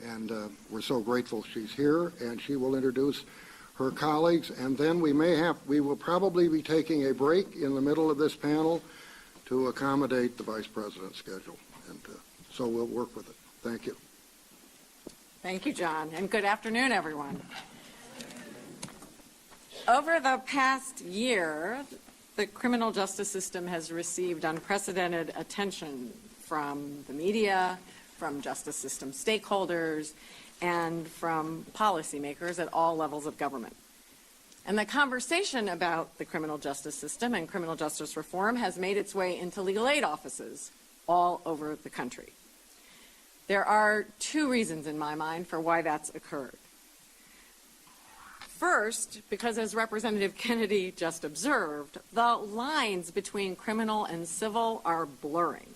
And we're so grateful she's here, and she will introduce her colleagues, and then we will probably be taking a break in the middle of this panel to accommodate the Vice President's schedule, and so we'll work with it. Thank you. Thank you, John, and good afternoon, everyone. Over the past year, the criminal justice system has received unprecedented attention from the media, from justice system stakeholders, and from policymakers at all levels of government. And the conversation about the criminal justice system and criminal justice reform has made its way into legal aid offices all over the country. There are two reasons in my mind for why that's occurred. First, because as Representative Kennedy just observed, the lines between criminal and civil are blurring.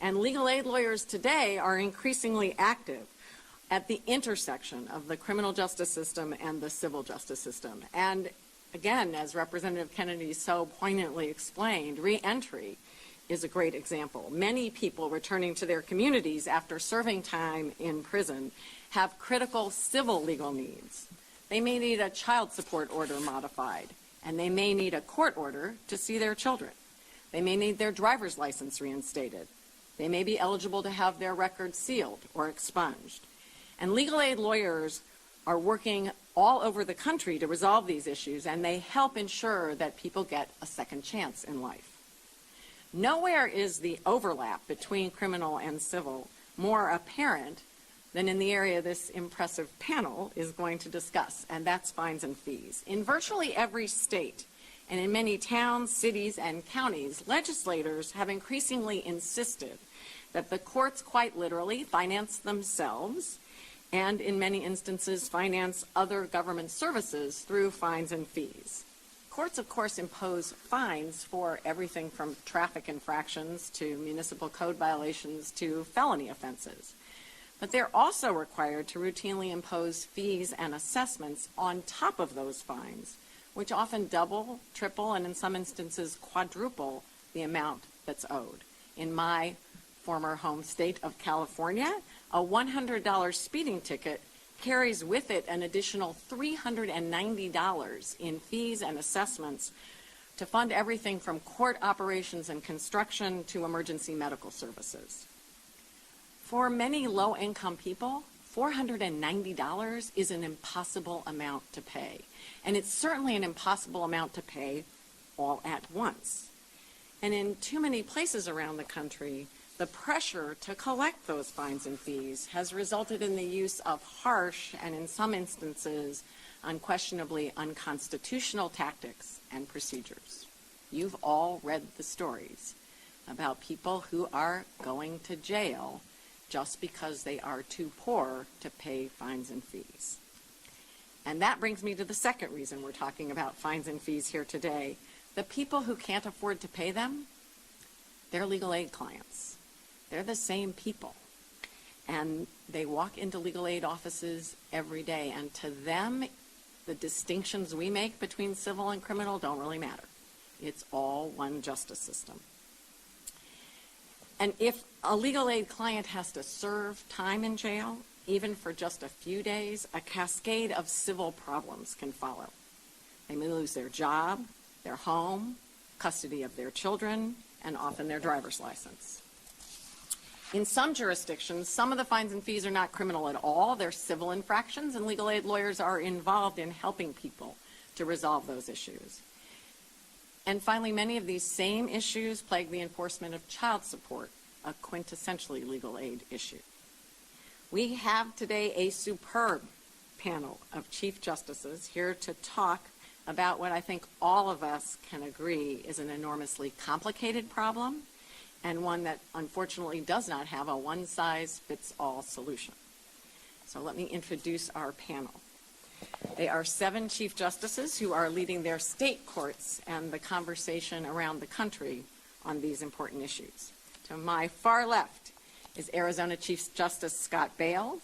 And legal aid lawyers today are increasingly active at the intersection of the criminal justice system and the civil justice system. And again, as Representative Kennedy so poignantly explained, re-entry is a great example. Many people returning to their communities after serving time in prison have critical civil legal needs. They may need a child support order modified, and they may need a court order to see their children. They may need their driver's license reinstated. They may be eligible to have their records sealed or expunged. And legal aid lawyers are working all over the country to resolve these issues, and they help ensure that people get a second chance in life. Nowhere is the overlap between criminal and civil more apparent than in the area this impressive panel is going to discuss, and that's fines and fees. In virtually every state, and in many towns, cities, and counties, legislators have increasingly insisted that the courts quite literally finance themselves and, in many instances, finance other government services through fines and fees. Courts, of course, impose fines for everything from traffic infractions to municipal code violations to felony offenses. But they're also required to routinely impose fees and assessments on top of those fines, which often double, triple, and in some instances quadruple the amount that's owed. In my former home state of California, a $100 speeding ticket carries with it an additional $390 in fees and assessments to fund everything from court operations and construction to emergency medical services. For many low-income people, $490 is an impossible amount to pay. And it's certainly an impossible amount to pay all at once. And in too many places around the country, the pressure to collect those fines and fees has resulted in the use of harsh and, in some instances, unquestionably unconstitutional tactics and procedures. You've all read the stories about people who are going to jail just because they are too poor to pay fines and fees. And that brings me to the second reason we're talking about fines and fees here today. The people who can't afford to pay them, they're legal aid clients. They're the same people. And they walk into legal aid offices every day, and to them, the distinctions we make between civil and criminal don't really matter. It's all one justice system. And if a legal aid client has to serve time in jail, even for just a few days, a cascade of civil problems can follow. They may lose their job, their home, custody of their children, and often their driver's license. In some jurisdictions, some of the fines and fees are not criminal at all. They're civil infractions, and legal aid lawyers are involved in helping people to resolve those issues. And finally, many of these same issues plague the enforcement of child support, a quintessentially legal aid issue. We have today a superb panel of Chief Justices here to talk about what I think all of us can agree is an enormously complicated problem and one that unfortunately does not have a one-size-fits-all solution. So let me introduce our panel. They are 7 Chief Justices who are leading their state courts and the conversation around the country on these important issues. To my far left is Arizona Chief Justice Scott Bales,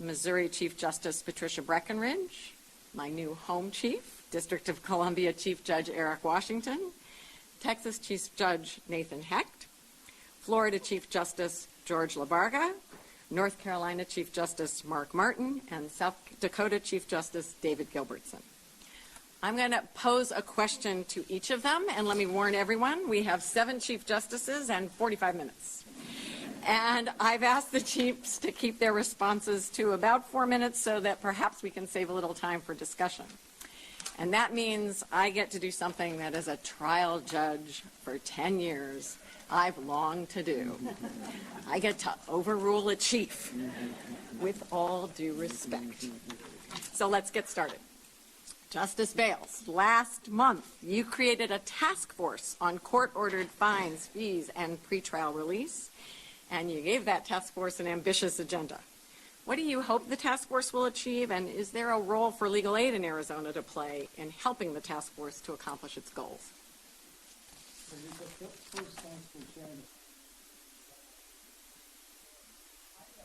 Missouri Chief Justice Patricia Breckenridge, my new home chief, District of Columbia Chief Judge Eric Washington, Texas Chief Judge Nathan Hecht, Florida Chief Justice George LaBarga, North Carolina Chief Justice Mark Martin, and South Dakota Chief Justice David Gilbertson. I'm going to pose a question to each of them, and let me warn everyone, we have 7 Chief Justices and 45 minutes. And I've asked the chiefs to keep their responses to about 4 minutes so that perhaps we can save a little time for discussion. And that means I get to do something that as a trial judge for 10 years, I've longed to do. I get to overrule a chief, with all due respect. So let's get started. Justice Bales, last month you created a task force on court-ordered fines, fees, and pretrial release, and you gave that task force an ambitious agenda. What do you hope the task force will achieve, and is there a role for legal aid in Arizona to play in helping the task force to accomplish its goals?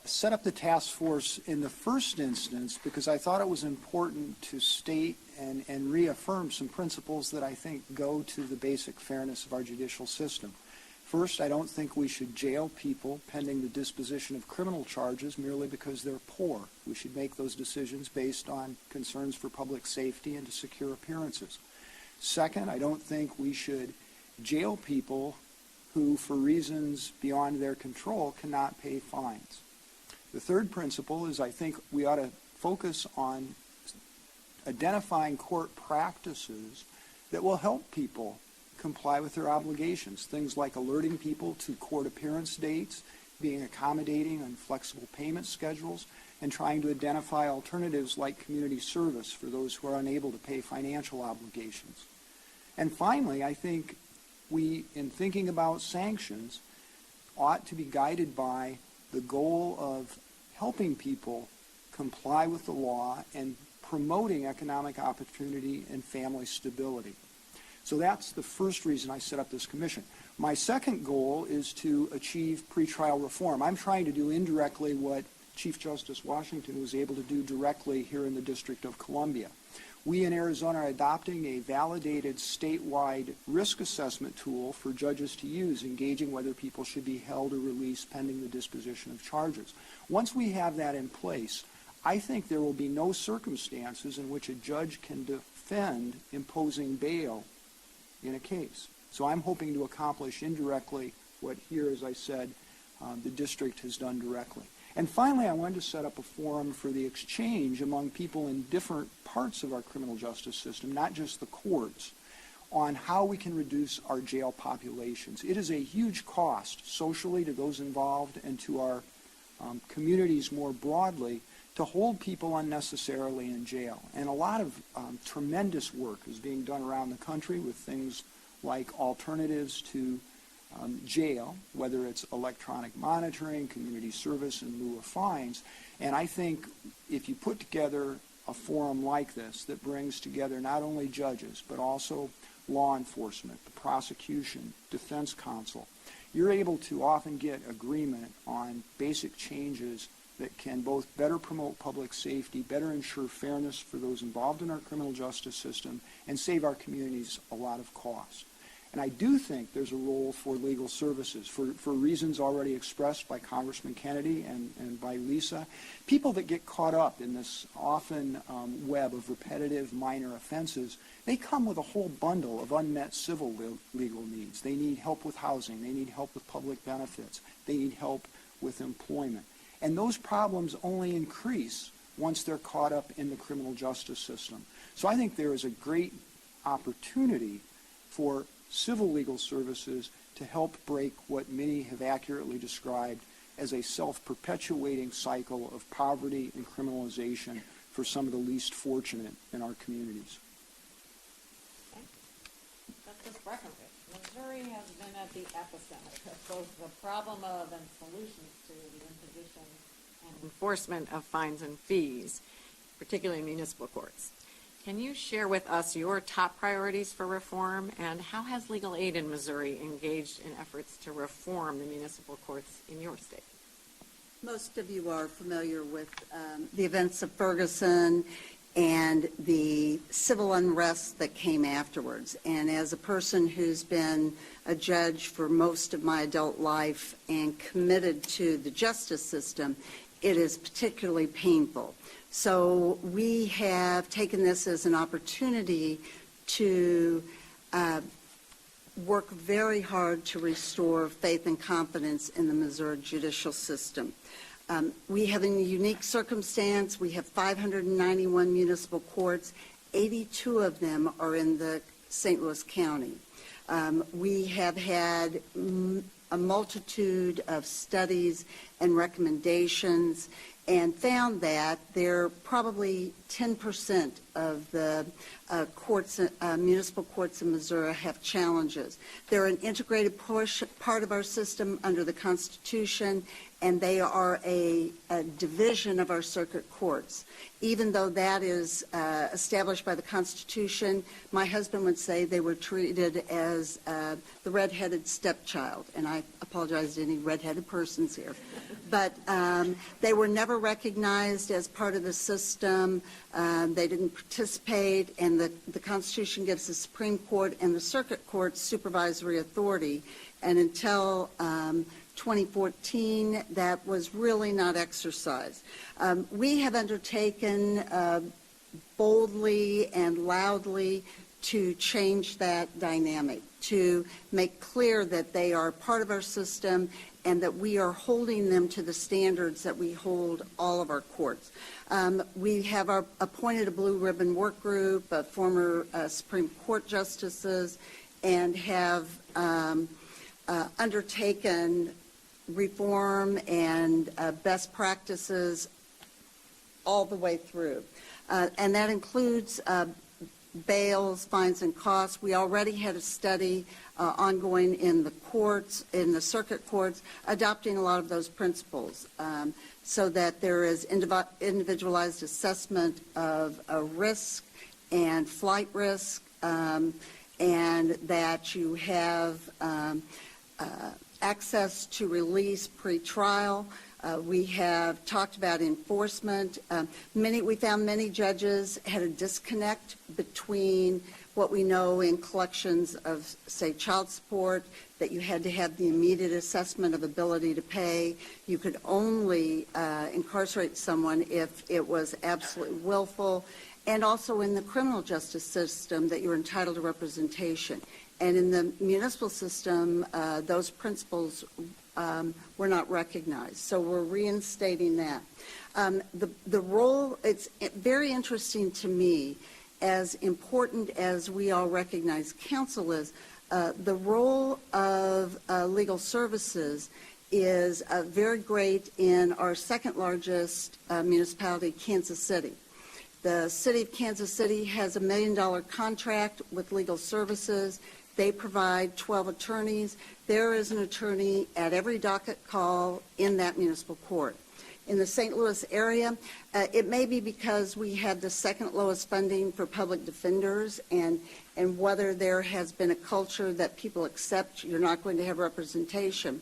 Set up the task force in the first instance because I thought it was important to state and reaffirm some principles that I think go to the basic fairness of our judicial system. First, I don't think we should jail people pending the disposition of criminal charges merely because they're poor. We should make those decisions based on concerns for public safety and to secure appearances. Second, I don't think we should jail people who, for reasons beyond their control, cannot pay fines. The third principle is I think we ought to focus on identifying court practices that will help people comply with their obligations. Things like alerting people to court appearance dates, being accommodating on flexible payment schedules, and trying to identify alternatives like community service for those who are unable to pay financial obligations. And finally, I think we, in thinking about sanctions, ought to be guided by the goal of helping people comply with the law and promoting economic opportunity and family stability. So that's the first reason I set up this commission. My second goal is to achieve pretrial reform. I'm trying to do indirectly what Chief Justice Washington was able to do directly here in the District of Columbia. We in Arizona are adopting a validated statewide risk assessment tool for judges to use, engaging whether people should be held or released pending the disposition of charges. Once we have that in place, I think there will be no circumstances in which a judge can defend imposing bail in a case. So I'm hoping to accomplish indirectly what here, as I said, the district has done directly. And finally, I wanted to set up a forum for the exchange among people in different parts of our criminal justice system, not just the courts, on how we can reduce our jail populations. It is a huge cost socially to those involved and to our communities more broadly to hold people unnecessarily in jail. And a lot of tremendous work is being done around the country with things like alternatives to jail, whether it's electronic monitoring, community service in lieu of fines. And I think if you put together a forum like this that brings together not only judges, but also law enforcement, the prosecution, defense counsel, you're able to often get agreement on basic changes that can both better promote public safety, better ensure fairness for those involved in our criminal justice system, and save our communities a lot of cost. And I do think there's a role for legal services for reasons already expressed by Congressman Kennedy and by Lisa. People that get caught up in this often web of repetitive minor offenses, they come with a whole bundle of unmet civil legal needs. They need help with housing. They need help with public benefits. They need help with employment. And those problems only increase once they're caught up in the criminal justice system. So I think there is a great opportunity for civil legal services to help break what many have accurately described as a self-perpetuating cycle of poverty and criminalization for some of the least fortunate in our communities. Justice Breckenridge, Missouri has been at the epicenter of both the problem of and solutions to the imposition and enforcement of fines and fees, particularly in municipal courts. Can you share with us your top priorities for reform, and how has legal aid in Missouri engaged in efforts to reform the municipal courts in your state? Most of you are familiar with the events of Ferguson and the civil unrest that came afterwards. And as a person who's been a judge for most of my adult life and committed to the justice system, it is particularly painful. So we have taken this as an opportunity to work very hard to restore faith and confidence in the Missouri judicial system. We have a unique circumstance. We have 591 municipal courts. 82 of them are in the St. Louis County. We have had a multitude of studies and recommendations and found that there probably 10% of the municipal courts in Missouri have challenges. They're an integrated part of our system under the Constitution, and they are a division of our circuit courts. Even though that is established by the Constitution, my husband would say they were treated as the redheaded stepchild, and I apologize to any redheaded persons here. But they were never recognized as part of the system. They didn't participate, and the Constitution gives the Supreme Court and the circuit courts supervisory authority, and until 2014, that was really not exercised. We have undertaken boldly and loudly to change that dynamic, to make clear that they are part of our system and that we are holding them to the standards that we hold all of our courts. We have appointed a blue ribbon work group of former Supreme Court justices and have undertaken reform and best practices all the way through. And that includes bails, fines, and costs. We already had a study ongoing in the courts, in the circuit courts, adopting a lot of those principles so that there is individualized assessment of a risk and flight risk, and that you have access to release pre-trial. We have talked about enforcement. We found many judges had a disconnect between what we know in collections of, say, child support, that you had to have the immediate assessment of ability to pay. You could only incarcerate someone if it was absolutely willful, and also in the criminal justice system that you're entitled to representation. And in the municipal system, those principles were not recognized. So we're reinstating that. The role, it's very interesting to me, as important as we all recognize counsel is, the role of legal services is very great in our second largest municipality, Kansas City. The city of Kansas City has a $1 million contract with legal services. They provide 12 attorneys. There is an attorney at every docket call in that municipal court. In the St. Louis area, it may be because we have the second lowest funding for public defenders, and whether there has been a culture that people accept you're not going to have representation.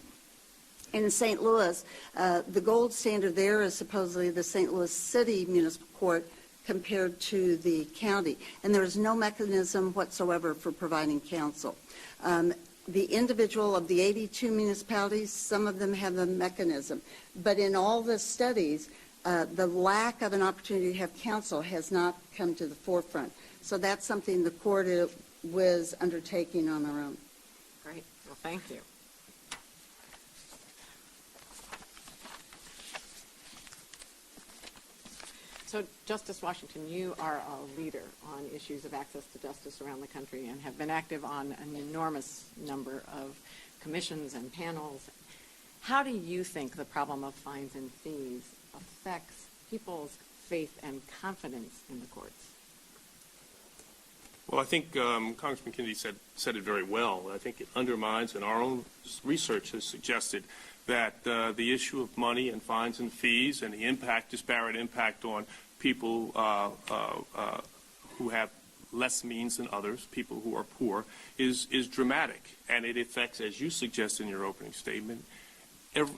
In St. Louis, the gold standard there is supposedly the St. Louis City Municipal Court compared to the county, and there is no mechanism whatsoever for providing counsel. The individual of the 82 municipalities, some of them have a mechanism, but in all the studies, the lack of an opportunity to have counsel has not come to the forefront. So that's something the court was undertaking on their own. Great. Well, thank you. So, Justice Washington, you are a leader on issues of access to justice around the country and have been active on an enormous number of commissions and panels. How do you think the problem of fines and fees affects people's faith and confidence in the courts? Well, I think Congressman Kennedy said it very well. I think it undermines, and our own research has suggested that the issue of money and fines and fees and the disparate impact on people who have less means than others, people who are poor, is dramatic. And it affects, as you suggest in your opening statement,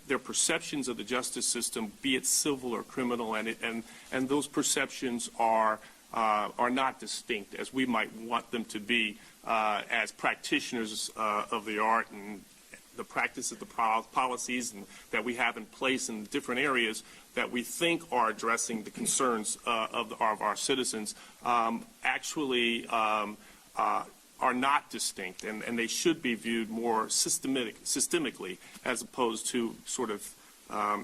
their perceptions of the justice system, be it civil or criminal, and those perceptions are are not distinct as we might want them to be as practitioners of the art and the practice of the policies that we have in place in different areas that we think are addressing the concerns of our citizens actually are not distinct, and they should be viewed more systemically as opposed to sort of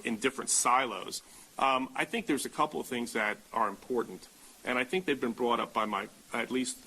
in different silos. I think there's a couple of things that are important, and I think they've been brought up by at least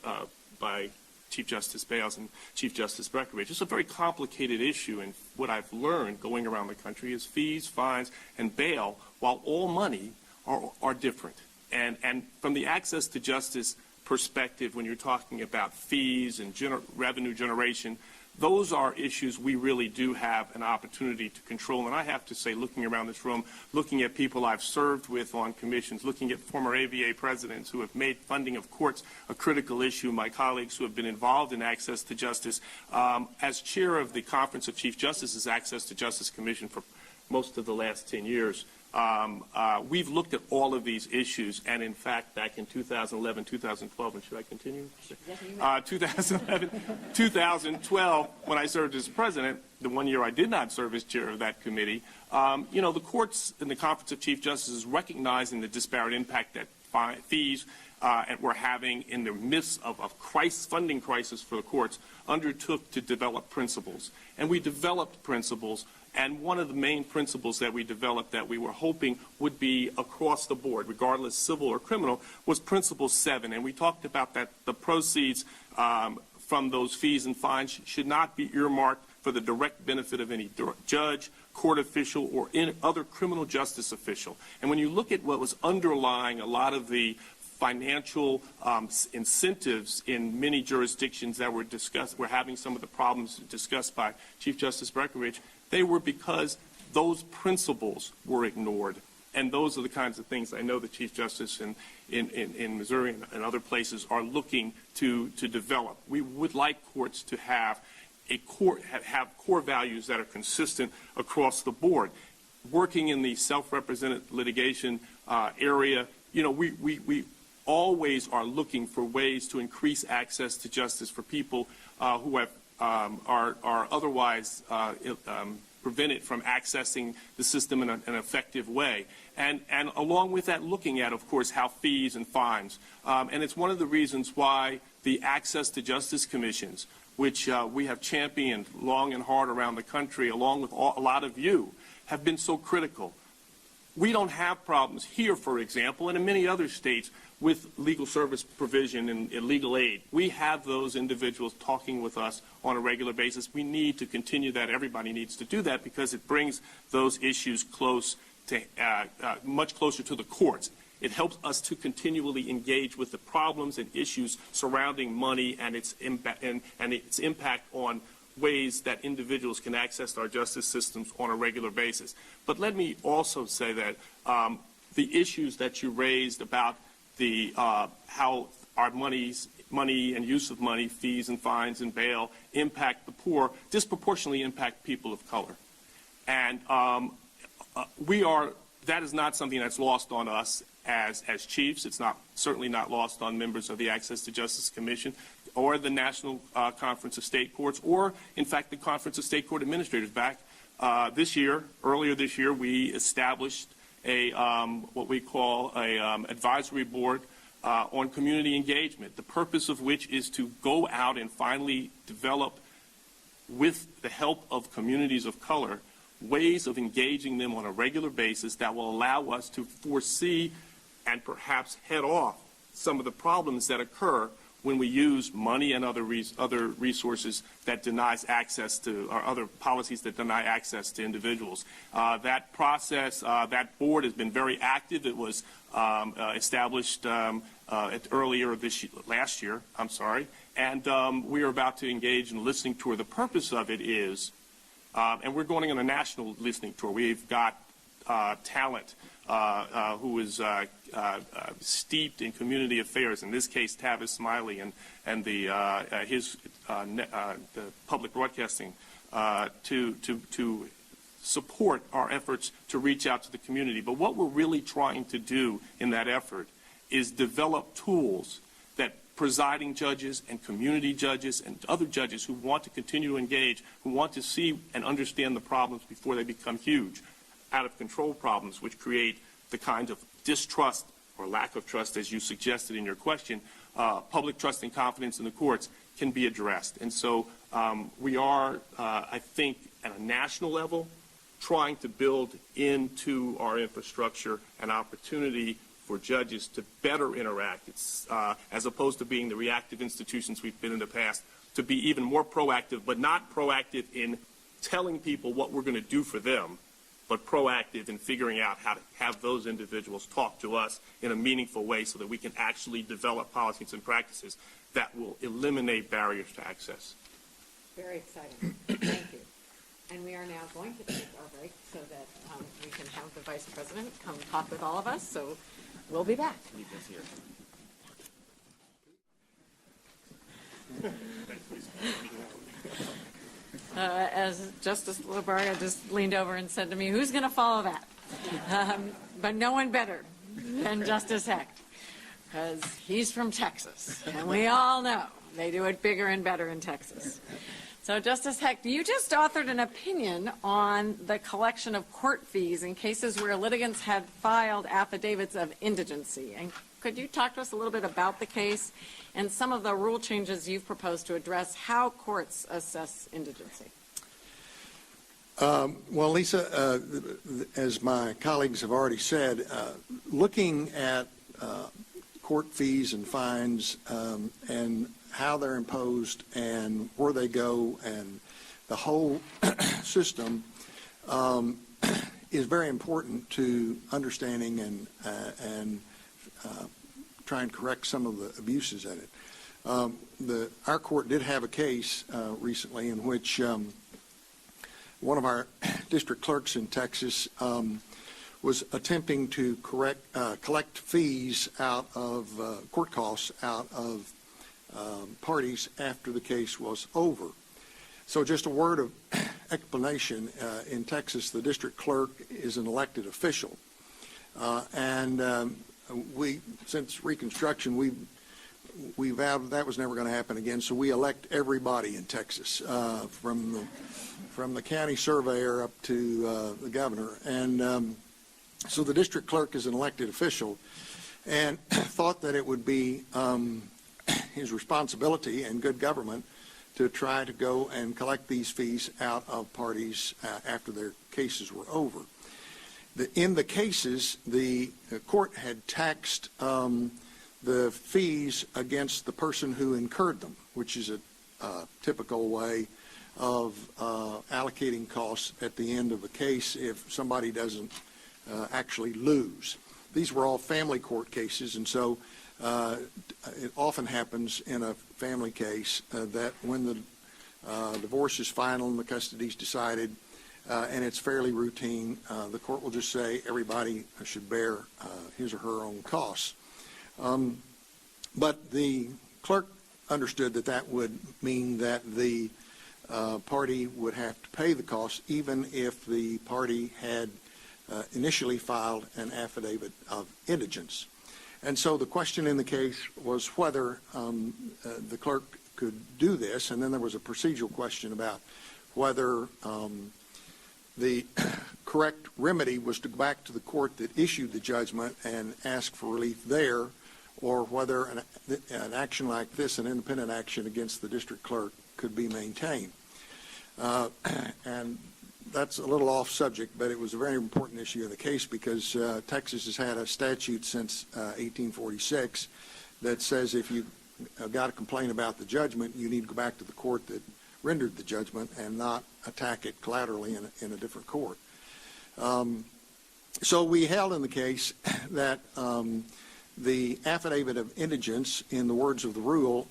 by Chief Justice Bales and Chief Justice Breckinridge. It's a very complicated issue, and what I've learned going around the country is fees, fines, and bail, while all money, are different. And from the access to justice perspective, when you're talking about fees and revenue generation, those are issues we really do have an opportunity to control. And I have to say, looking around this room, looking at people I've served with on commissions, looking at former ABA presidents who have made funding of courts a critical issue, my colleagues who have been involved in access to justice, as chair of the Conference of Chief Justices Access to Justice Commission for most of the last 10 years, we've looked at all of these issues, and in fact, back in 2011, 2012, and should I continue? 2011, 2012, when I served as president, the 1 year I did not serve as chair of that committee, the courts in the Conference of Chief Justices, recognizing the disparate impact that fees were having in the midst of funding crisis for the courts, undertook to develop principles. And we developed principles. And one of the main principles that we developed that we were hoping would be across the board, regardless civil or criminal, was Principle 7. And we talked about that the proceeds from those fees and fines should not be earmarked for the direct benefit of any judge, court official, or other criminal justice official. And when you look at what was underlying a lot of the financial incentives in many jurisdictions that were discussed, were having some of the problems discussed by Chief Justice Breckinridge, they were because those principles were ignored. And those are the kinds of things I know the Chief Justice in Missouri and other places are looking to develop. We would like courts to have core values that are consistent across the board. Working in the self-represented litigation area, we always are looking for ways to increase access to justice for people who have are otherwise prevented from accessing the system in an effective way. And along with that, looking at, of course, how fees and fines. And it's one of the reasons why the Access to Justice Commissions, which we have championed long and hard around the country, along with a lot of you, have been so critical. We don't have problems here, for example, and in many other states, with legal service provision and legal aid. We have those individuals talking with us on a regular basis. We need to continue that. Everybody needs to do that because it brings those issues close to, much closer to the courts. It helps us to continually engage with the problems and issues surrounding money and its impact on ways that individuals can access our justice systems on a regular basis. But let me also say that the issues that you raised about the how our money and use of money, fees and fines and bail, impact the poor, disproportionately impact people of color. And that is not something that's lost on us as chiefs. It's certainly not lost on members of the Access to Justice Commission or the National Conference of State Courts, or in fact the Conference of State Court Administrators. Back earlier this year, we established what we call a advisory board on community engagement, the purpose of which is to go out and finally develop, with the help of communities of color, ways of engaging them on a regular basis that will allow us to foresee and perhaps head off some of the problems that occur when we use money and other resources that denies access to, or other policies that deny access to individuals. That process, that board has been very active. It was established earlier last year, and we are about to engage in a listening tour. The purpose of it is, and we're going on a national listening tour. We've got talent who is steeped in community affairs. In this case, Tavis Smiley and the public broadcasting to support our efforts to reach out to the community. But what we're really trying to do in that effort is develop tools that presiding judges and community judges and other judges who want to continue to engage, who want to see and understand the problems before they become huge, out of control problems, which create the kind of distrust or lack of trust, as you suggested in your question, public trust and confidence in the courts can be addressed. And so we are, I think, at a national level, trying to build into our infrastructure an opportunity for judges to better interact, as opposed to being the reactive institutions we've been in the past, to be even more proactive, but not proactive in telling people what we're going to do for them, but proactive in figuring out how to have those individuals talk to us in a meaningful way so that we can actually develop policies and practices that will eliminate barriers to access. Very exciting. Thank you. And we are now going to take our break so that we can have the Vice President come talk with all of us. So we'll be back. As Justice Labarga just leaned over and said to me, who's going to follow that? But no one better than Justice Hecht, because he's from Texas, and we all know they do it bigger and better in Texas. So, Justice Hecht, you just authored an opinion on the collection of court fees in cases where litigants had filed affidavits of indigency. And could you talk to us a little bit about the case and some of the rule changes you've proposed to address how courts assess indigency? Well, Lisa, as my colleagues have already said, looking at court fees and fines and how they're imposed and where they go and the whole system is very important to understanding and try and correct some of the abuses in it. Our court did have a case recently in which one of our district clerks in Texas was attempting to collect fees out of court costs out of parties after the case was over. So just a word of explanation. In Texas, the district clerk is an elected official. And we, since Reconstruction, we vowed that was never going to happen again, so we elect everybody in Texas, from the county surveyor up to the governor. And so the district clerk is an elected official and thought that it would be his responsibility and good government to try to go and collect these fees out of parties after their cases were over. In the cases, the court had taxed the fees against the person who incurred them, which is a typical way of allocating costs at the end of a case if somebody doesn't actually lose. These were all family court cases, and so it often happens in a family case that when the divorce is final and the custody is decided, and it's fairly routine, the court will just say everybody should bear his or her own costs. But the clerk understood that that would mean that the party would have to pay the costs even if the party had initially filed an affidavit of indigence. And so the question in the case was whether the clerk could do this, and then there was a procedural question about whether the correct remedy was to go back to the court that issued the judgment and ask for relief there, or whether an action like this, an independent action against the district clerk, could be maintained. And that's a little off subject, but it was a very important issue in the case because Texas has had a statute since 1846 that says if you've got a complaint about the judgment, you need to go back to the court that rendered the judgment and not attack it collaterally in a different court. So we held in the case that the affidavit of indigence, in the words of the rule,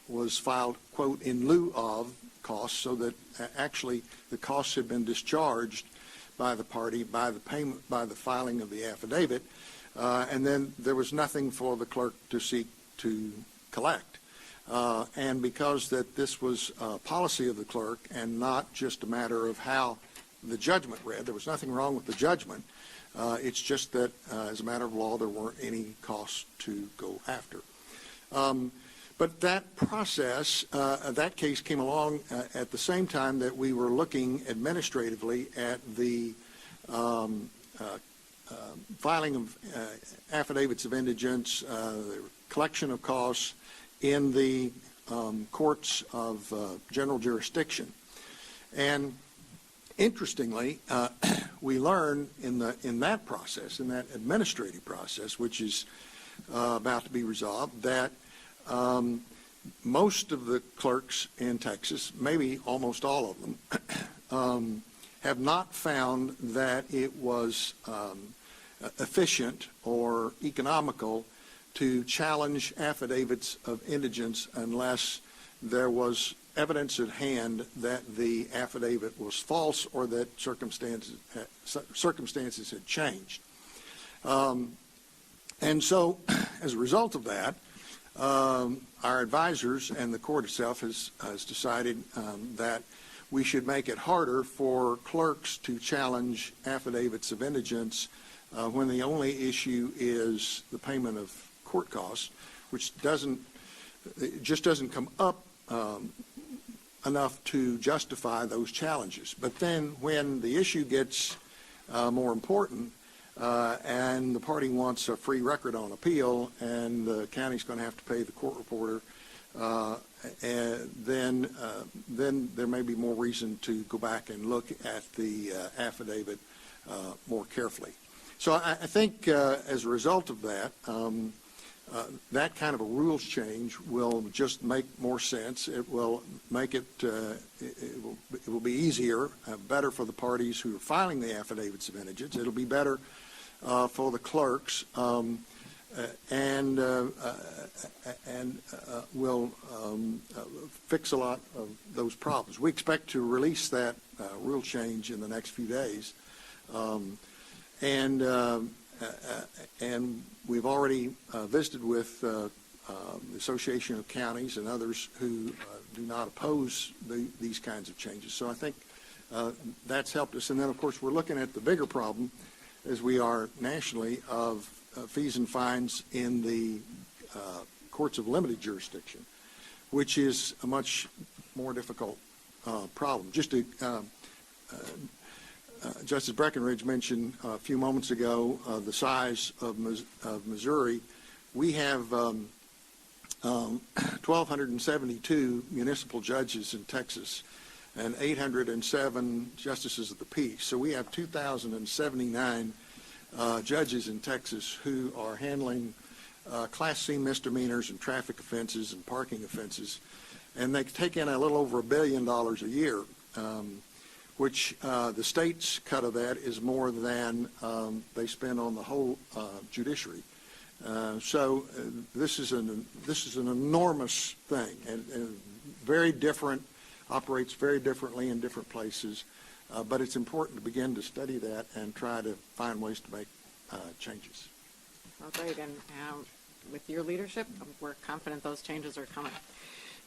was filed, quote, in lieu of costs, so that actually the costs had been discharged by the party by the payment, by the filing of the affidavit, and then there was nothing for the clerk to seek to collect. And because that this was a policy of the clerk and not just a matter of how the judgment read, there was nothing wrong with the judgment, It's just that, as a matter of law, there weren't any costs to go after. But that process, that case came along at the same time that we were looking administratively at the filing of affidavits of indigence, the collection of costs in the courts of general jurisdiction. And interestingly, we learned in that process, in that administrative process, which is about to be resolved, that most of the clerks in Texas, maybe almost all of them, have not found that it was efficient or economical to challenge affidavits of indigence unless there was evidence at hand that the affidavit was false or that circumstances had changed. And so, as a result of that, our advisors and the court itself has decided that we should make it harder for clerks to challenge affidavits of indigence when the only issue is the payment of court costs, which just doesn't come up enough to justify those challenges. But then when the issue gets more important and the party wants a free record on appeal and the county's going to have to pay the court reporter, and then there may be more reason to go back and look at the affidavit more carefully. So I think as a result of that, that kind of a rules change will just make more sense. It will make it will be easier, better for the parties who are filing the affidavits of indigence. It'll be better for the clerks, and will fix a lot of those problems. We expect to release that rule change in the next few days, and we've already visited with the Association of Counties and others who do not oppose these kinds of changes. So I think that's helped us. And then, of course, we're looking at the bigger problem, as we are nationally, of fees and fines in the courts of limited jurisdiction, which is a much more difficult problem. Just to Justice Breckenridge mentioned a few moments ago the size of Missouri. We have 1,272 municipal judges in Texas and 807 justices of the peace. So we have 2,079 judges in Texas who are handling Class C misdemeanors and traffic offenses and parking offenses, and they take in a little over $1 billion a year, which the state's cut of that is more than they spend on the whole judiciary. So this is an enormous thing, and very different, operates very differently in different places. But it's important to begin to study that and try to find ways to make changes. Well, great, and with your leadership, we're confident those changes are coming.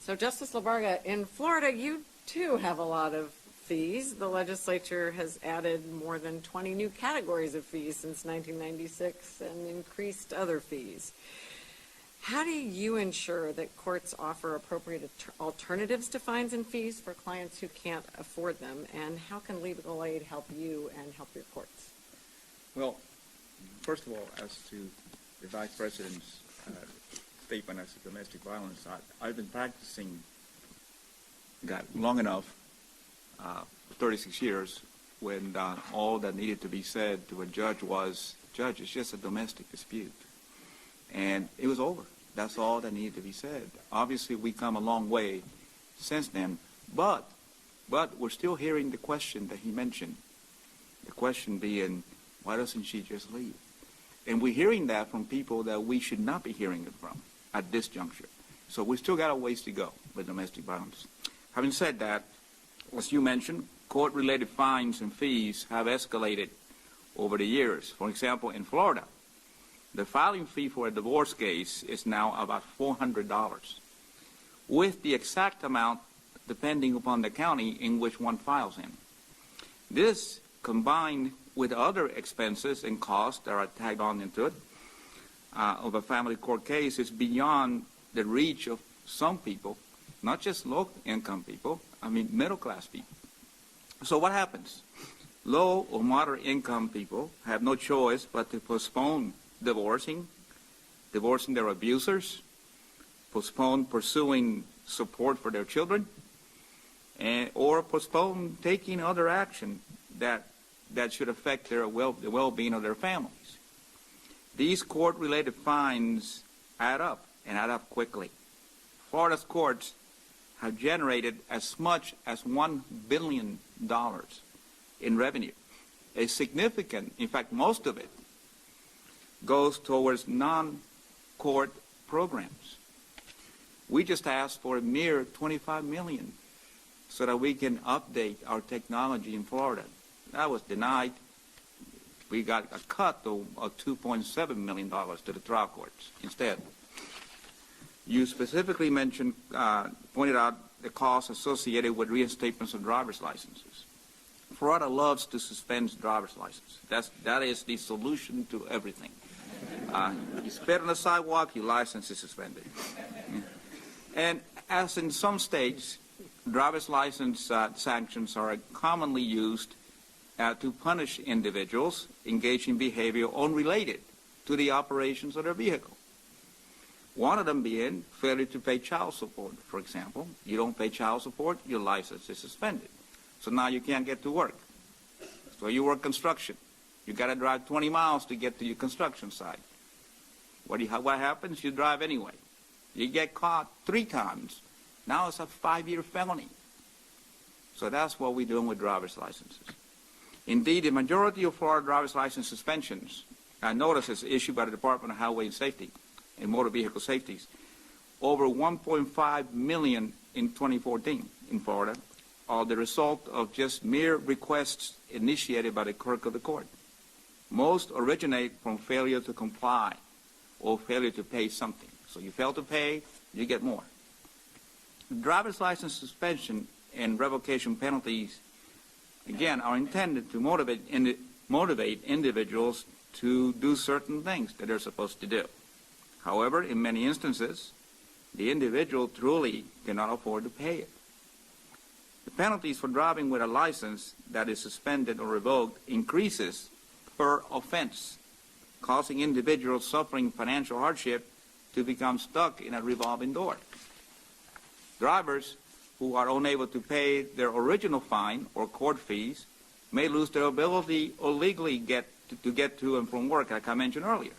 So, Justice LaBarga, in Florida, you too have a lot of fees. The legislature has added more than 20 new categories of fees since 1996 and increased other fees. How do you ensure that courts offer appropriate alternatives to fines and fees for clients who can't afford them, and how can legal aid help you and help your courts? Well, first of all, as to the Vice President's statement as to domestic violence, I've been practicing long enough, 36 years, when all that needed to be said to a judge was, Judge, it's just a domestic dispute. And it was over. That's all that needed to be said. Obviously, we come a long way since then, but we're still hearing the question that he mentioned. The question being, why doesn't she just leave? And we're hearing that from people that we should not be hearing it from at this juncture. So we still got a ways to go with domestic violence. Having said that, as you mentioned, court-related fines and fees have escalated over the years. For example, in Florida, the filing fee for a divorce case is now about $400, with the exact amount depending upon the county in which one files in. This, combined with other expenses and costs that are tagged on into it of a family court case is beyond the reach of some people, not just low-income people, middle-class people. So what happens? Low or moderate-income people have no choice but to postpone divorcing their abusers, postpone pursuing support for their children, or postpone taking other action that should affect the well-being of their families. These court-related fines add up, and add up quickly. Florida's courts have generated as much as $1 billion in revenue. A significant, in fact, most of it goes towards non-court programs. We just asked for a mere $25 million so that we can update our technology in Florida. That was denied. We got a cut of $2.7 million to the trial courts instead. You specifically pointed out the costs associated with reinstatements of driver's licenses. Florida loves to suspend driver's license. That is the solution to everything. You spit on the sidewalk, your license is suspended. And as in some states, driver's license sanctions are commonly used to punish individuals engaging in behavior unrelated to the operations of their vehicle. One of them being failure to pay child support, for example. You don't pay child support, your license is suspended. So now you can't get to work. So you work construction. You got to drive 20 miles to get to your construction site. What happens? You drive anyway. You get caught 3 times. Now it's a 5-year felony. So that's what we're doing with driver's licenses. Indeed, the majority of Florida driver's license suspensions, notices issued by the Department of Highway and Safety and Motor Vehicle Safeties, over 1.5 million in 2014 in Florida, are the result of just mere requests initiated by the clerk of the court. Most originate from failure to comply or failure to pay something. So you fail to pay, you get more. Driver's license suspension and revocation penalties, again, are intended to motivate individuals to do certain things that they're supposed to do. However, in many instances, the individual truly cannot afford to pay it. The penalties for driving with a license that is suspended or revoked increases per offense, causing individuals suffering financial hardship to become stuck in a revolving door. Drivers who are unable to pay their original fine or court fees may lose their ability or legally get to and from work, like I mentioned earlier.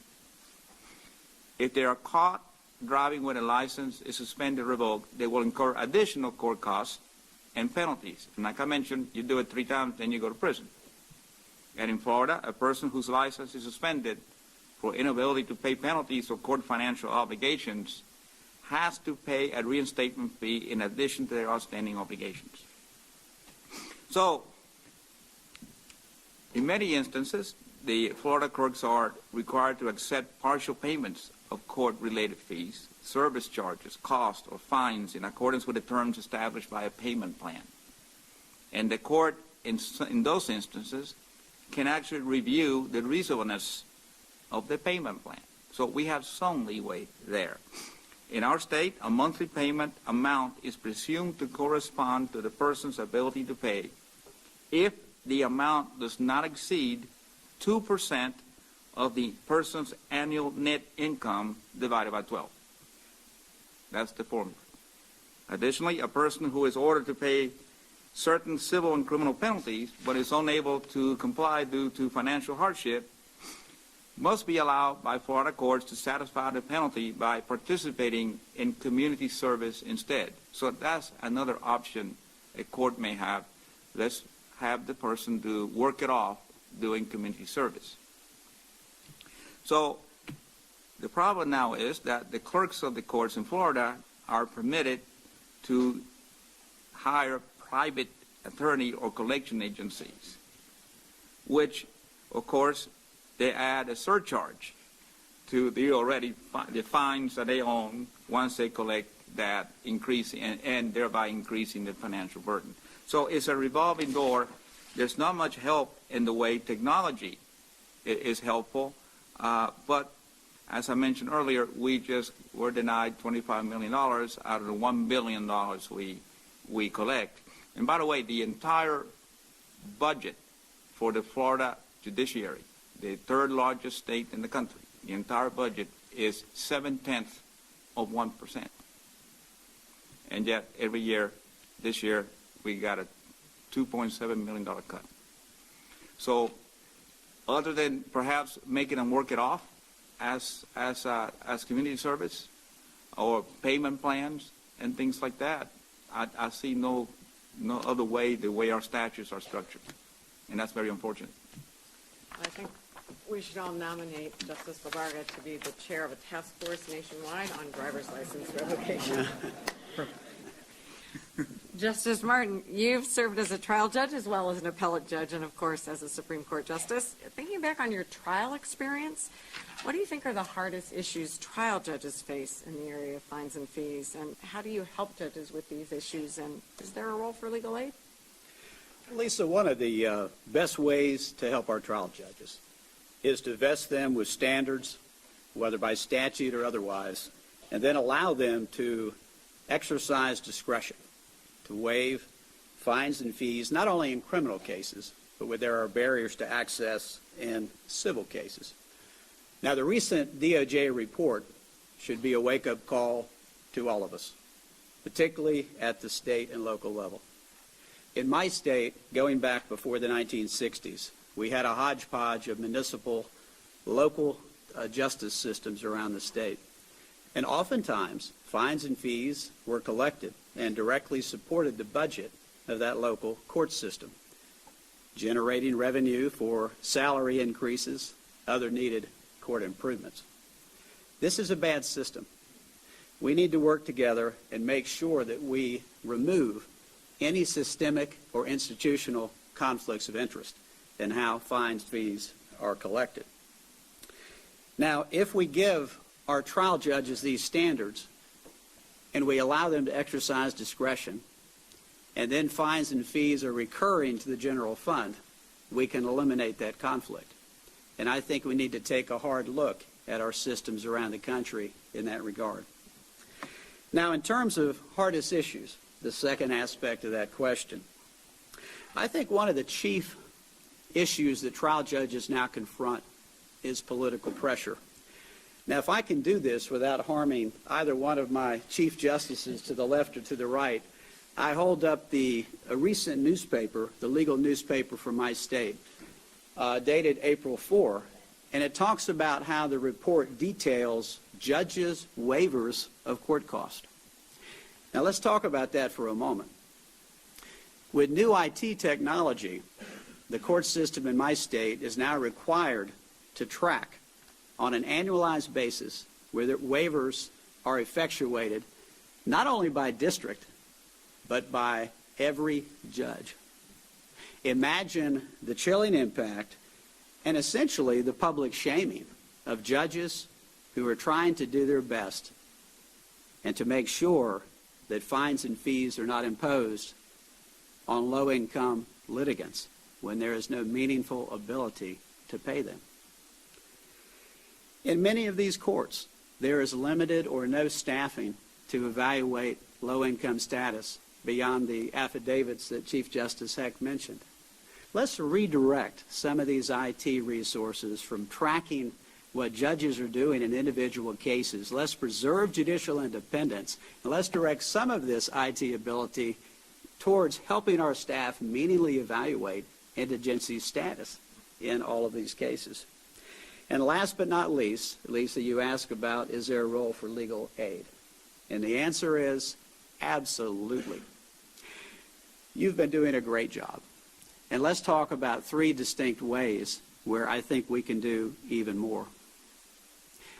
If they are caught driving when a license is suspended or revoked, they will incur additional court costs and penalties. And like I mentioned, you do it 3 times, then you go to prison. And in Florida, a person whose license is suspended for inability to pay penalties or court financial obligations has to pay a reinstatement fee in addition to their outstanding obligations. So, in many instances, the Florida clerks are required to accept partial payments of court-related fees, service charges, costs, or fines in accordance with the terms established by a payment plan. And the court, in those instances, can actually review the reasonableness of the payment plan. So we have some leeway there. In our state, a monthly payment amount is presumed to correspond to the person's ability to pay if the amount does not exceed 2% of the person's annual net income divided by 12. That's the formula. Additionally, a person who is ordered to pay certain civil and criminal penalties but is unable to comply due to financial hardship must be allowed by Florida courts to satisfy the penalty by participating in community service instead. So that's another option a court may have. Let's have the person work it off doing community service. So the problem now is that the clerks of the courts in Florida are permitted to hire private attorney or collection agencies, which, of course, they add a surcharge to the fines that they own once they collect that increase and thereby increasing the financial burden. So it's a revolving door there's not much help in the way technology is helpful. But as I mentioned earlier, we just were denied $25 million out of the $1 billion we collect. And by the way, the entire budget for the Florida judiciary, the third largest state in the country, the entire budget is 0.7%. And yet, every year, this year, we got a $2.7 million cut. So, other than perhaps making them work it off as community service or payment plans and things like that, I see no other way the way our statutes are structured, and that's very unfortunate. I think we should all nominate Justice Labarga to be the chair of a task force nationwide on driver's license revocation. Justice Martin, you've served as a trial judge as well as an appellate judge and, of course, as a Supreme Court justice. Thinking back on your trial experience, what do you think are the hardest issues trial judges face in the area of fines and fees, and how do you help judges with these issues, and is there a role for legal aid? Lisa, one of the best ways to help our trial judges is to vest them with standards, whether by statute or otherwise, and then allow them to exercise discretion to waive fines and fees, not only in criminal cases, but where there are barriers to access in civil cases. Now, the recent DOJ report should be a wake-up call to all of us, particularly at the state and local level. In my state, going back before the 1960s, we had a hodgepodge of municipal, local justice systems around the state. And oftentimes, fines and fees were collected and directly supported the budget of that local court system, generating revenue for salary increases, other needed court improvements. This is a bad system. We need to work together and make sure that we remove any systemic or institutional conflicts of interest in how fines and fees are collected. Now, if we give our trial judges these standards and we allow them to exercise discretion, and then fines and fees are recurring to the general fund, we can eliminate that conflict. And I think we need to take a hard look at our systems around the country in that regard. Now, in terms of hardest issues, the second aspect of that question, I think one of the chief issues that trial judges now confront is political pressure. Now, if I can do this without harming either one of my chief justices to the left or to the right, I hold up a recent newspaper, the legal newspaper from my state, dated April 4, and it talks about how the report details judges' waivers of court cost. Now, let's talk about that for a moment. With new IT technology, the court system in my state is now required to track on an annualized basis whether waivers are effectuated not only by district, but by every judge. Imagine the chilling impact and essentially the public shaming of judges who are trying to do their best and to make sure that fines and fees are not imposed on low-income litigants when there is no meaningful ability to pay them. In many of these courts, there is limited or no staffing to evaluate low-income status beyond the affidavits that Chief Justice Heck mentioned. Let's redirect some of these IT resources from tracking what judges are doing in individual cases. Let's preserve judicial independence, and let's direct some of this IT ability towards helping our staff meaningfully evaluate indigency status in all of these cases. And last but not least, Lisa, you ask about, is there a role for legal aid? And the answer is absolutely. You've been doing a great job. And let's talk about three distinct ways where I think we can do even more.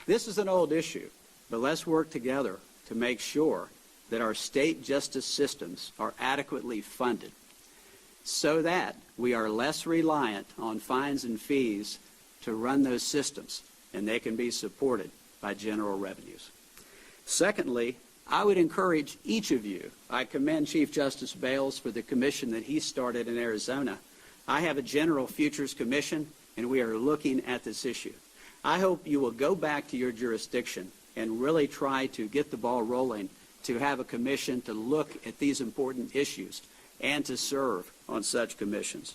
This is an old issue, but let's work together to make sure that our state justice systems are adequately funded so that we are less reliant on fines and fees to run those systems, and they can be supported by general revenues. Secondly, I would encourage each of you. I commend Chief Justice Bales for the commission that he started in Arizona. I have a general futures commission, and we are looking at this issue. I hope you will go back to your jurisdiction and really try to get the ball rolling to have a commission to look at these important issues and to serve on such commissions.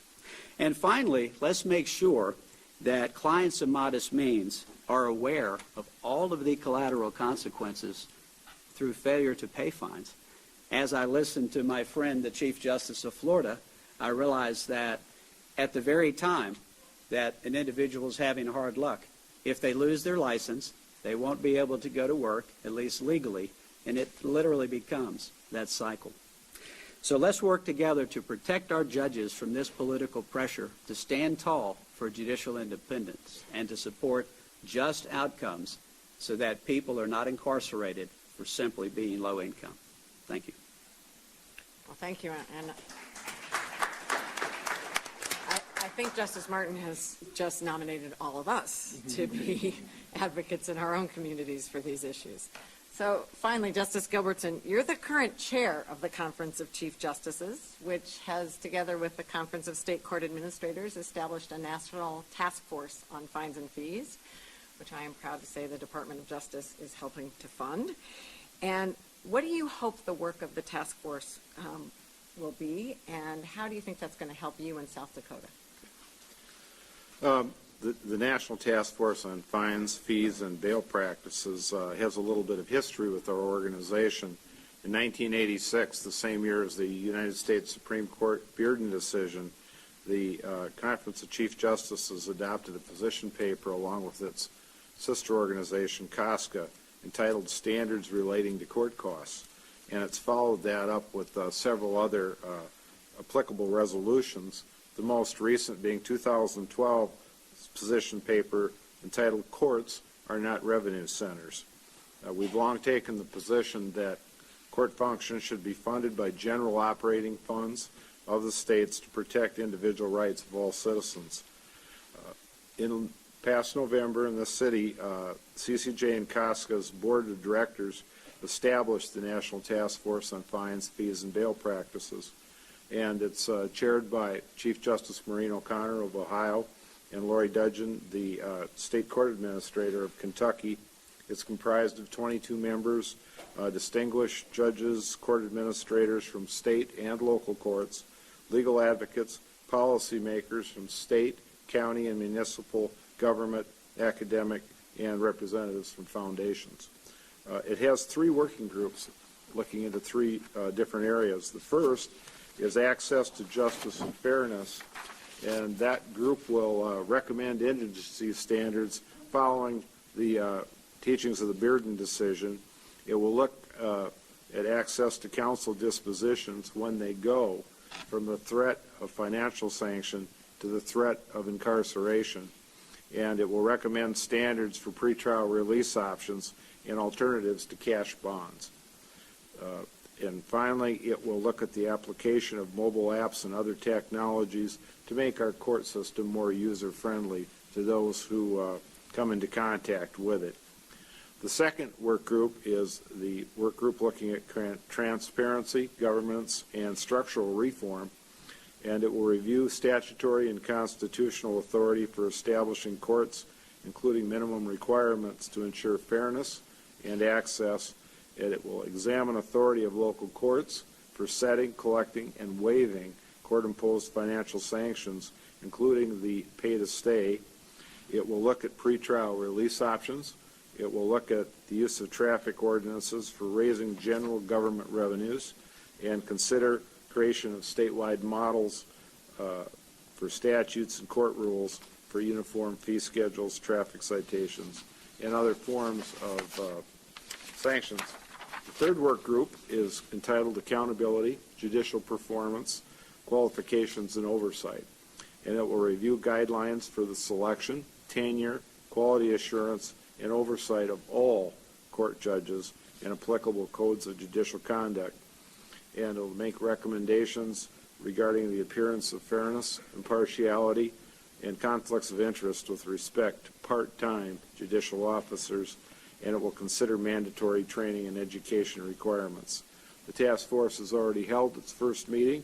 And finally, let's make sure that clients of modest means are aware of all of the collateral consequences through failure to pay fines. As I listened to my friend, the Chief Justice of Florida, I realized that at the very time that an individual is having hard luck, if they lose their license, they won't be able to go to work, at least legally, and it literally becomes that cycle. So let's work together to protect our judges from this political pressure, to stand tall for judicial independence, and to support just outcomes so that people are not incarcerated for simply being low income. Thank you. Well, thank you. And I think Justice Martin has just nominated all of us to be advocates in our own communities for these issues. So finally, Justice Gilbertson, you're the current chair of the Conference of Chief Justices, which has, together with the Conference of State Court Administrators, established a national task force on fines and fees, which I am proud to say the Department of Justice is helping to fund. And what do you hope the work of the task force will be, and how do you think that's going to help you in South Dakota? The National Task Force on Fines, Fees, and Bail Practices has a little bit of history with our organization. In 1986, the same year as the United States Supreme Court Bearden decision, the Conference of Chief Justices adopted a position paper along with its sister organization, COSCA, entitled Standards Relating to Court Costs. And it's followed that up with several other applicable resolutions, the most recent being 2012 position paper entitled Courts Are Not Revenue Centers. We've long taken the position that court functions should be funded by general operating funds of the states to protect individual rights of all citizens. In past November in this city, CCJ and COSCA's Board of Directors established the National Task Force on Fines, Fees, and Bail Practices. And it's chaired by Chief Justice Maureen O'Connor of Ohio and Lori Dudgeon, the State Court Administrator of Kentucky. It's comprised of 22 members, distinguished judges, court administrators from state and local courts, legal advocates, policymakers from state, county, and municipal government, academic, and representatives from foundations. It has 3 working groups looking into 3 different areas. The first is access to justice and fairness, and that group will recommend industry standards following the teachings of the Bearden decision. It will look at access to counsel dispositions when they go from the threat of financial sanction to the threat of incarceration. And it will recommend standards for pretrial release options and alternatives to cash bonds. And finally, it will look at the application of mobile apps and other technologies to make our court system more user-friendly to those who come into contact with it. The second work group is the work group looking at transparency, governance, and structural reform, and it will review statutory and constitutional authority for establishing courts, including minimum requirements to ensure fairness and access, and it will examine authority of local courts for setting, collecting, and waiving court-imposed financial sanctions, including the pay-to-stay. It will look at pretrial release options. It will look at the use of traffic ordinances for raising general government revenues and consider creation of statewide models for statutes and court rules for uniform fee schedules, traffic citations, and other forms of sanctions. The third work group is entitled Accountability, Judicial Performance, Qualifications, and Oversight, and it will review guidelines for the selection, tenure, quality assurance, and oversight of all court judges and applicable codes of judicial conduct. And it will make recommendations regarding the appearance of fairness, impartiality, and conflicts of interest with respect to part-time judicial officers, and it will consider mandatory training and education requirements. The task force has already held its first meeting,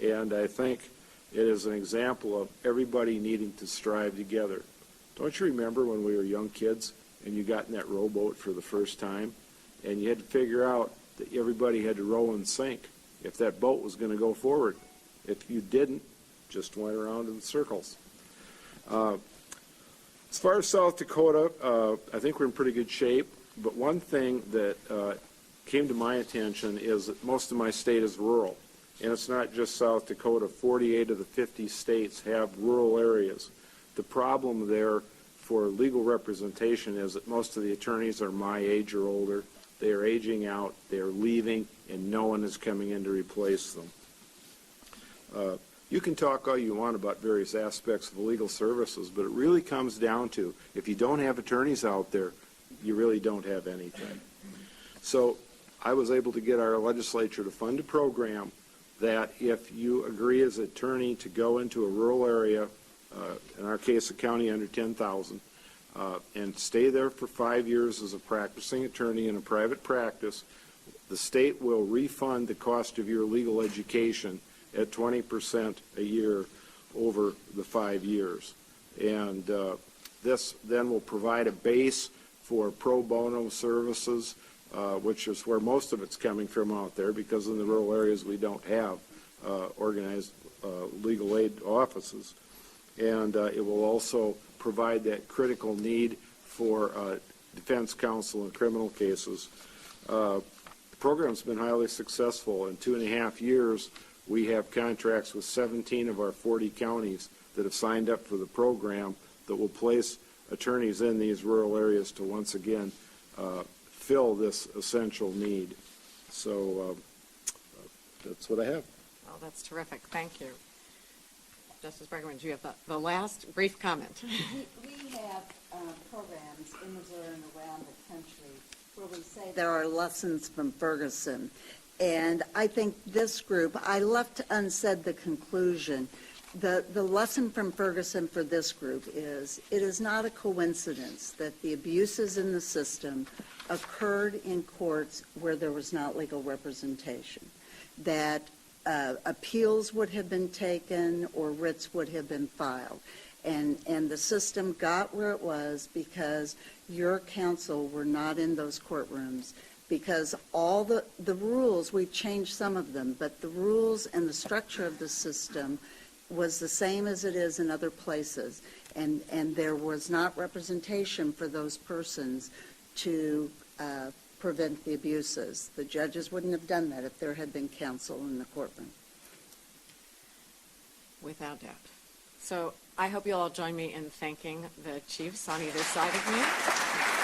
and I think It is an example of everybody needing to strive together. Don't you remember when we were young kids and you got in that rowboat for the first time and you had to figure out that everybody had to row and sink if that boat was going to go forward? If you didn't, just went around in circles. As far as South Dakota, I think we're in pretty good shape, but one thing that came to my attention is that most of my state is rural. And it's not just South Dakota. 48 of the 50 states have rural areas. The problem there for legal representation is that most of the attorneys are my age or older. They are aging out, they are leaving, and no one is coming in to replace them. You can talk all you want about various aspects of legal services, but it really comes down to, if you don't have attorneys out there, you really don't have anything. So I was able to get our legislature to fund a program that if you agree as an attorney to go into a rural area, in our case a county under 10,000, and stay there for 5 years as a practicing attorney in a private practice, the state will refund the cost of your legal education at 20% a year over the 5 years. And this then will provide a base for pro bono services, which is where most of it's coming from out there, because in the rural areas we don't have organized legal aid offices. And it will also provide that critical need for defense counsel in criminal cases. The program's been highly successful. In 2.5 years, we have contracts with 17 of our 40 counties that have signed up for the program that will place attorneys in these rural areas to once again fill this essential need. So that's what I have. Oh, that's terrific. Thank you. Justice Bregman, do you have the last brief comment? We have programs in Missouri and around the country where we say there are lessons from Ferguson. And I think this group, I left unsaid the conclusion. The lesson from Ferguson for this group is it is not a coincidence that the abuses in the system occurred in courts where there was not legal representation, that appeals would have been taken or writs would have been filed. And the system got where it was because your counsel were not in those courtrooms, because all the rules, we've changed some of them, but the rules and the structure of the system was the same as it is in other places. And there was not representation for those persons to prevent the abuses. The judges wouldn't have done that if there had been counsel in the courtroom. Without doubt. So I hope you'll all join me in thanking the chiefs on either side of me.